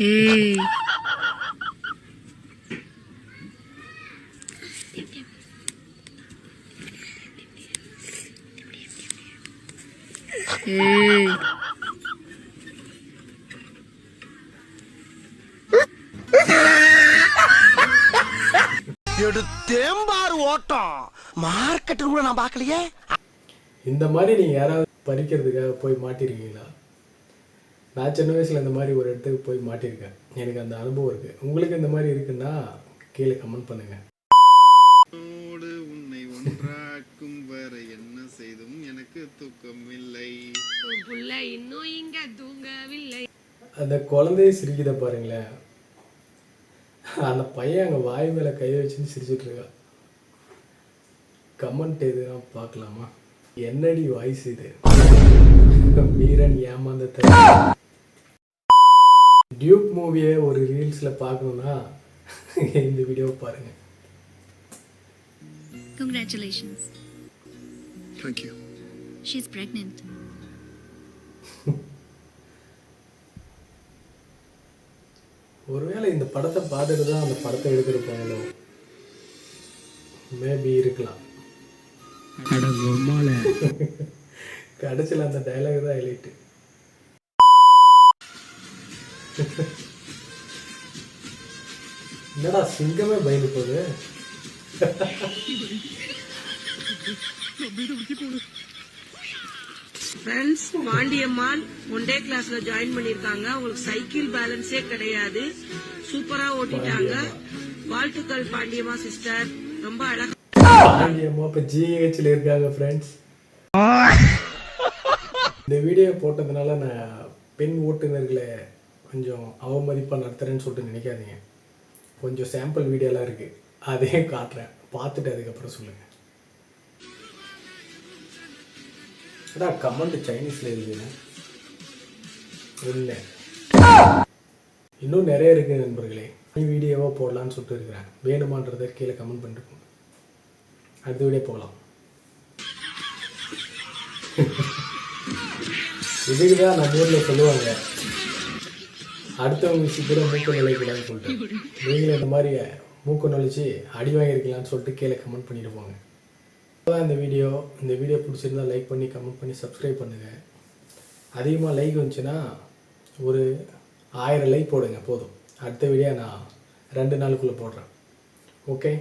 ஏய் ஏய் எடுத்தேம்பாரு ஓட்டம் மார்க்கெட் கூட நான் பார்க்கலையே. இந்த மாதிரி நீங்கள் யாராவது பறிக்கிறதுக்காக போய் மாட்டிருக்கீங்களா? நான் சின்ன வயசில் இந்த மாதிரி ஒரு இடத்துக்கு போய் மாட்டியிருக்கேன். எனக்கு அந்த அனுபவம் இருக்குது. உங்களுக்கு இந்த மாதிரி இருக்குன்னா கீழே கமெண்ட் பண்ணுங்கள். உன்னை ஒன்றாக்கும் வரை என்ன செய்தும் எனக்கு தூக்கம் இல்லை. இன்னும் இங்க தூங்கவில்லை. அந்த குழந்தைய சிரிக்குத பாருங்களேன். அந்த பையன் அங்கே வாய் மேலே கை வச்சுன்னு சிரிச்சுட்டு இருக்கான். கமெண்ட் எதுனா பார்க்கலாமா? என்னடி வாய்ஸ் இது? வீரன் ஏமாந்த டியூக் மூவியை ஒரு ரீல்ஸில் பார்க்கணுன்னா இந்த வீடியோ பாருங்க. Congratulations. Thank you. She's pregnant. ஒருவேளை இந்த படத்தை பார்த்துட்டு தான் அந்த படத்தை எடுத்திருப்பாங்களோ? மேபி இருக்கலாம். கடைசியில் அந்த டைலாக் தான் ஹைலைட்டு. என்னடா சிங்கமே பயந்து போகுது. ஃப்ரெண்ட்ஸ், பாண்டியம்மாள் ஒன் டே கிளாஸ்ல ஜாயின் பண்ணிருக்காங்க. உங்களுக்கு சைக்கிள் பேலன்ஸே கிடையாது, சூப்பரா ஓட்டிட்டாங்க. வாழ்த்துக்கள் பாண்டியம்மா சிஸ்டர், ரொம்ப அழகா. பாண்டியம்மா இப்ப ஜிஹெச்ல இருக்காங்க ஃப்ரெண்ட்ஸ். இந்த வீடியோ போட்டதுனால நான் பெண் ஓட்டுநர்களை கொஞ்சம் அவமதிப்பாக நடத்துகிறேன்னு சொல்லிட்டு நினைக்காதீங்க. கொஞ்சம் சாம்பிள் வீடியோலாம் இருக்குது, அதையும் காட்டுறேன், பார்த்துட்டு அதுக்கப்புறம் சொல்லுங்கள். அதான் கமெண்ட் சைனீஸில் இருக்குங்க. இல்லை, இன்னும் நிறைய இருக்குது நண்பர்களே. வீடியோவாக போடலான்னு சொல்லிட்டு இருக்கிறேன். வேணுமான்றதை கீழே கமெண்ட் பண்ணிருக்கோம். அடுத்த வீடியோ போகலாம். இதுக்கு தான் நம்ம ஊரில் சொல்லுவாங்க, அடுத்தவங்க விஷயத்துல மூக்கு நுழைக்கூடாதுன்னு சொல்லிட்டு. நீங்களும் இந்த மாதிரி மூக்கு நுழைச்சி அடி வாங்கியிருக்கலான்னு சொல்லிட்டு கீழே கமெண்ட் பண்ணிட்டு போங்க. அதான் இந்த வீடியோ பிடிச்சிருந்தா லைக் பண்ணி கமெண்ட் பண்ணி சப்ஸ்கிரைப் பண்ணுங்கள். அதிகமாக லைக் வந்துச்சுன்னா ஒரு 1000 லைக் போடுங்க போதும். அடுத்த வீடியோ நான் 2 நாளுக்குள்ளே போடுறேன். ஓகே.